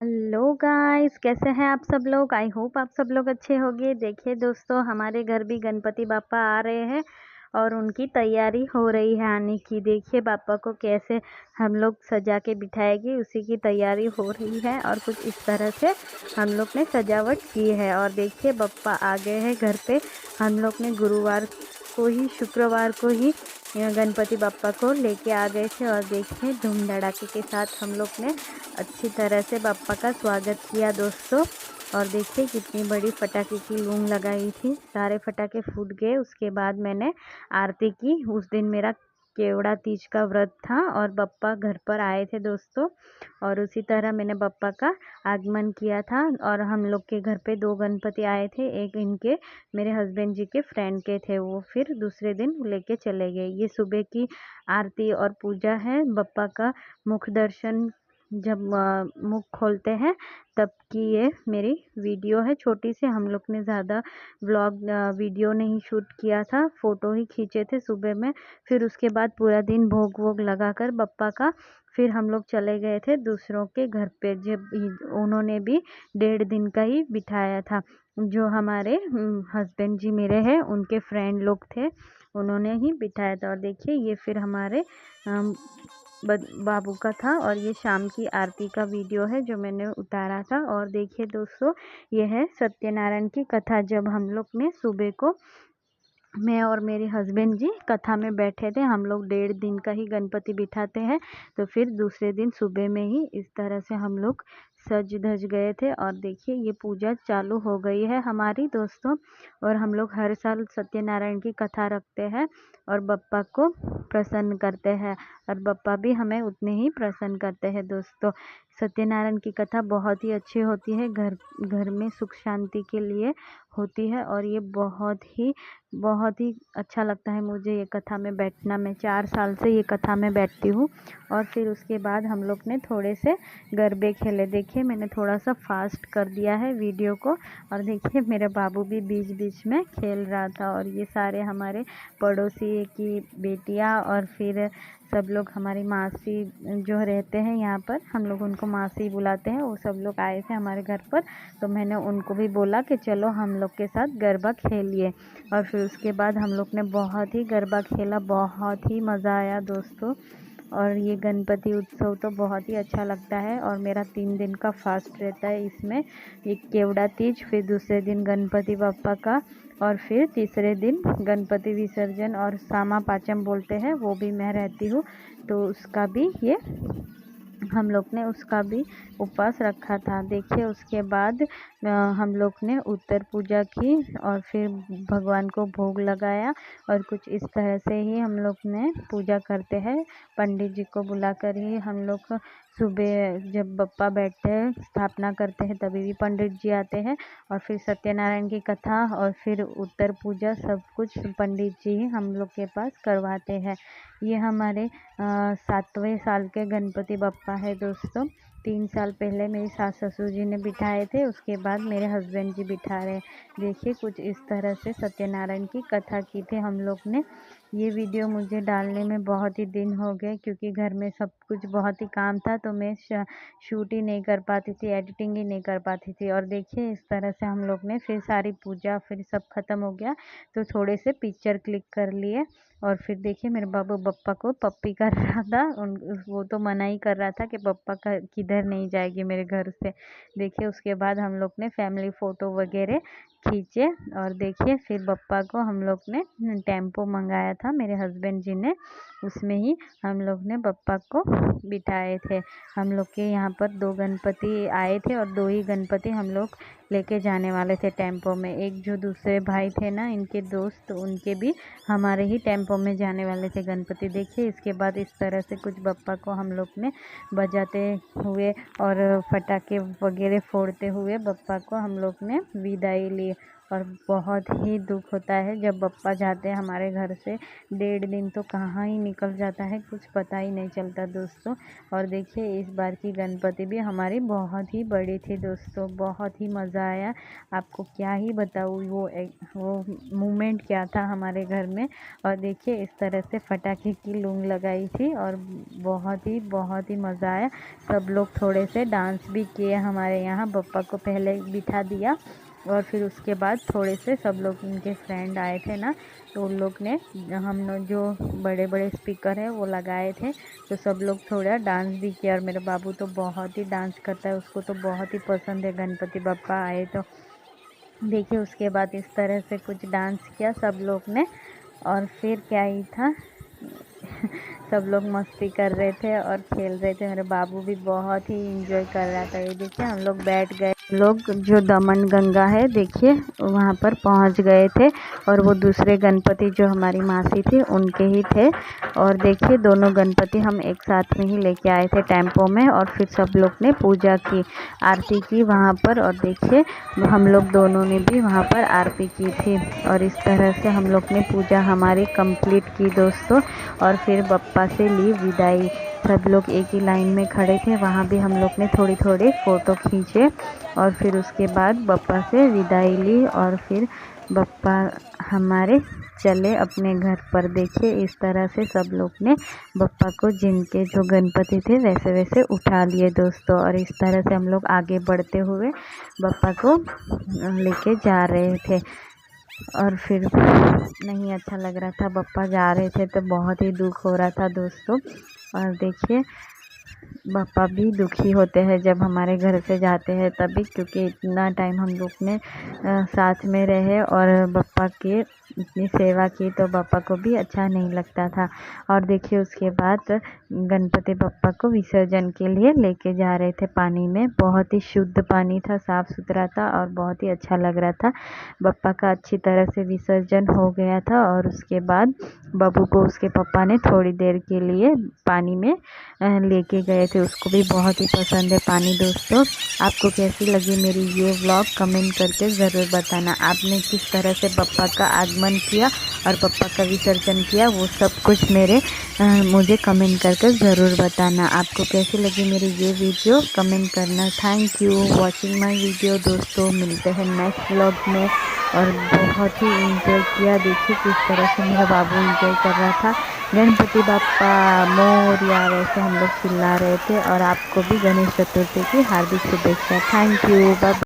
Hello guys, कैसे हैं आप सब लोग। आई होप आप सब लोग अच्छे होंगे। देखिए दोस्तों, हमारे घर भी गणपति बापा आ रहे हैं और उनकी तैयारी हो रही है आने की। देखिए बापा को कैसे हम लोग सजा के बिठाएंगे, उसी की तैयारी हो रही है और कुछ इस तरह से हम लोग ने सजावट की है। और देखिए बापा आ गए हैं घर पे। हम लोग ने गुरुवार को ही, शुक्रवार को ही गणपति बापा को लेके आ गए थे और देखिए धूम धड़ाके के साथ हम लोग ने अच्छी तरह से बापा का स्वागत किया दोस्तों। और देखिए कितनी बड़ी पटाखे की लूम लगाई थी, सारे पटाखे फूट गए। उसके बाद मैंने आरती की। उस दिन मेरा केवड़ा तीज का व्रत था और बप्पा घर पर आए थे दोस्तों। और उसी तरह मैंने बप्पा का आगमन किया था। और हम लोग के घर पे 2 गणपति आए थे, एक इनके मेरे हस्बैंड जी के फ्रेंड के थे, वो फिर दूसरे दिन लेके चले गए। ये सुबह की आरती और पूजा है। बप्पा का मुख दर्शन जब मुख खोलते हैं तब की ये मेरी वीडियो है छोटी सी। हम लोग ने ज़्यादा व्लॉग वीडियो नहीं शूट किया था, फ़ोटो ही खींचे थे सुबह में। फिर उसके बाद पूरा दिन भोग वोग लगाकर बप्पा का फिर हम लोग चले गए थे दूसरों के घर पे। जब उन्होंने भी 1.5 दिन का ही बिठाया था। जो हमारे हस्बैंड जी मेरे हैं, उनके फ्रेंड लोग थे, उन्होंने ही बिठाया था। और देखिए ये फिर हमारे बाबू का था। और ये शाम की आरती का वीडियो है जो मैंने उतारा था। और देखिए दोस्तों, ये है सत्यनारायण की कथा। जब हम लोग ने सुबह को, मैं और मेरे हस्बैंड जी कथा में बैठे थे। हम लोग 1.5 दिन का ही गणपति बिठाते हैं, तो फिर दूसरे दिन सुबह में ही इस तरह से हम लोग सज धज गए थे। और देखिए ये पूजा चालू हो गई है हमारी दोस्तों। और हम लोग हर साल सत्यनारायण की कथा रखते हैं और बप्पा को प्रसन्न करते हैं, और बप्पा भी हमें उतने ही प्रसन्न करते हैं दोस्तों। सत्यनारायण की कथा बहुत ही अच्छी होती है, घर घर में सुख शांति के लिए होती है। और ये बहुत ही अच्छा लगता है मुझे ये कथा में बैठना। मैं 4 साल से ये कथा में बैठती हूँ। और फिर उसके बाद हम लोग ने थोड़े से गरबे खेले। देखिए मैंने थोड़ा सा फास्ट कर दिया है वीडियो को। और देखिए मेरा बाबू भी बीच बीच में खेल रहा था। और ये सारे हमारे पड़ोसी की बेटियाँ और फिर सब लोग, हमारी मासी जो रहते हैं यहाँ पर, हम लोग उनको मासी बुलाते हैं, वो सब लोग आए थे हमारे घर पर। तो मैंने उनको भी बोला कि चलो हम लोग के साथ गरबा खेलिए। और फिर उसके बाद हम लोग ने बहुत ही गरबा खेला, बहुत ही मज़ा आया दोस्तों। और ये गणपति उत्सव तो बहुत ही अच्छा लगता है। और मेरा 3 दिन का फास्ट रहता है इसमें। एक केवड़ा तीज, फिर दूसरे दिन गणपति बप्पा का, और फिर तीसरे दिन गणपति विसर्जन और सामा पाचम बोलते हैं, वो भी मैं रहती हूँ। तो उसका भी ये हम लोग ने उसका भी उपवास रखा था। देखिए उसके बाद हम लोग ने उत्तर पूजा की और फिर भगवान को भोग लगाया। और कुछ इस तरह से ही हम लोग ने पूजा करते हैं। पंडित जी को बुलाकर ही हम लोग सुबह जब बप्पा बैठते हैं, स्थापना करते हैं, तभी भी पंडित जी आते हैं। और फिर सत्यनारायण की कथा और फिर उत्तर पूजा, सब कुछ पंडित जी ही हम लोग के पास करवाते हैं। ये हमारे 7वें साल के गणपति बप्पा है दोस्तों। 3 साल पहले मेरी सास ससुर जी ने बिठाए थे, उसके बाद मेरे हस्बैंड जी बिठा रहे। देखिए कुछ इस तरह से सत्यनारायण की कथा की थी हम लोग ने। ये वीडियो मुझे डालने में बहुत ही दिन हो गए, क्योंकि घर में सब कुछ बहुत ही काम था, तो मैं शूट ही नहीं कर पाती थी, एडिटिंग ही नहीं कर पाती थी। और देखिए इस तरह से हम लोग ने फिर सारी पूजा फिर सब ख़त्म हो गया, तो थोड़े से पिक्चर क्लिक कर लिए। और फिर देखिए मेरे बाबू बप्पा को पप्पी कर रहा था। वो तो मना ही कर रहा था कि बप्पा का किधर नहीं जाएगी मेरे घर से। देखिए उसके बाद हम लोग ने फैमिली फ़ोटो वगैरह खींचे। और देखिए फिर बप्पा को हम लोग ने टेम्पो मंगाया था मेरे हस्बैंड जी ने, उसमें ही हम लोग ने बप्पा को बिठाए थे। हम लोग के यहाँ पर 2 गणपति आए थे और 2 ही गणपति हम लोग लेके जाने वाले थे टेम्पो में। एक जो दूसरे भाई थे ना, इनके दोस्त, उनके भी हमारे ही टेम्पो में जाने वाले थे गणपति। देखिए इसके बाद इस तरह से कुछ बप्पा को हम लोग ने बजाते हुए और पटाखे वगैरह फोड़ते हुए बप्पा को हम लोग ने विदाई ली। और बहुत ही दुख होता है जब बप्पा जाते हैं हमारे घर से। 1.5 दिन तो कहाँ ही निकल जाता है, कुछ पता ही नहीं चलता दोस्तों। और देखिए इस बार की गणपति भी हमारी बहुत ही बड़ी थी दोस्तों, बहुत ही मज़ा आया। आपको क्या ही बताऊँ वो मोमेंट क्या था हमारे घर में। और देखिए इस तरह से पटाखे की लूम लगाई थी और बहुत ही मज़ा आया। सब लोग थोड़े से डांस भी किए हमारे यहाँ। बप्पा को पहले बिठा दिया और फिर उसके बाद थोड़े से सब लोग उनके फ्रेंड आए थे ना, तो उन लोग ने हम लोग जो बड़े बड़े स्पीकर है वो लगाए थे, तो सब लोग थोड़ा डांस भी किया। और मेरा बाबू तो बहुत ही डांस करता है, उसको तो बहुत ही पसंद है गणपति बप्पा आए तो। देखिए उसके बाद इस तरह से कुछ डांस किया सब लोग ने। और फिर क्या ही था सब लोग मस्ती कर रहे थे और खेल रहे थे। मेरे बाबू भी बहुत ही इंजॉय कर रहा था। ये देखिए हम लोग बैठ गए, लोग जो दमन गंगा है देखिए वहाँ पर पहुँच गए थे। और वो दूसरे गणपति जो हमारी मासी थी उनके ही थे। और देखिए दोनों गणपति हम एक साथ में ही लेके आए थे टेम्पो में। और फिर सब लोग ने पूजा की, आरती की वहाँ पर। और देखिए हम लोग दोनों ने भी वहाँ पर आरती की थी। और इस तरह से हम लोग ने पूजा हमारी कंप्लीट की दोस्तों। और फिर बप्पा से ली विदाई। सब लोग एक ही लाइन में खड़े थे, वहाँ भी हम लोग ने थोड़ी फ़ोटो खींचे। और फिर उसके बाद बप्पा से विदाई ली और फिर बप्पा हमारे चले अपने घर पर। देखिए इस तरह से सब लोग ने बप्पा को जिनके जो गणपति थे वैसे वैसे उठा लिए दोस्तों। और इस तरह से हम लोग आगे बढ़ते हुए बप्पा को लेके जा रहे थे। और फिर नहीं अच्छा लग रहा था, बप्पा जा रहे थे तो बहुत ही दुख हो रहा था दोस्तों। और देखिए बप्पा भी दुखी होते हैं जब हमारे घर से जाते हैं तभी, क्योंकि इतना टाइम हम लोग ने साथ में रहे और बप्पा के इतनी सेवा की, तो बप्पा को भी अच्छा नहीं लगता था। और देखिए उसके बाद गणपति बप्पा को विसर्जन के लिए लेके जा रहे थे पानी में। बहुत ही शुद्ध पानी था, साफ़ सुथरा था और बहुत ही अच्छा लग रहा था। बप्पा का अच्छी तरह से विसर्जन हो गया था। और उसके बाद बब्बू को उसके पापा ने थोड़ी देर के लिए पानी में लेके गए थे, उसको भी बहुत ही पसंद है पानी दोस्तों। आपको कैसी लगी मेरी ये व्लॉग कमेंट करके ज़रूर बताना। आपने किस तरह से बप्पा का आगमन किया और बप्पा का विसर्जन किया वो सब कुछ मुझे कमेंट करके ज़रूर बताना। आपको कैसी लगी मेरी ये वीडियो कमेंट करना। Thank you watching my video दोस्तों। मिलते हैं नेक्स्ट व्लॉग में। और बहुत ही इंजॉय किया, देखिए किस तरह से मेरा बाबू इंजॉय कर रहा था। गणपति बाप्पा मोरया वैसे हम लोग चिल्ला रहे थे। और आपको भी गणेश चतुर्थी की हार्दिक शुभेच्छा। Thank you, bye.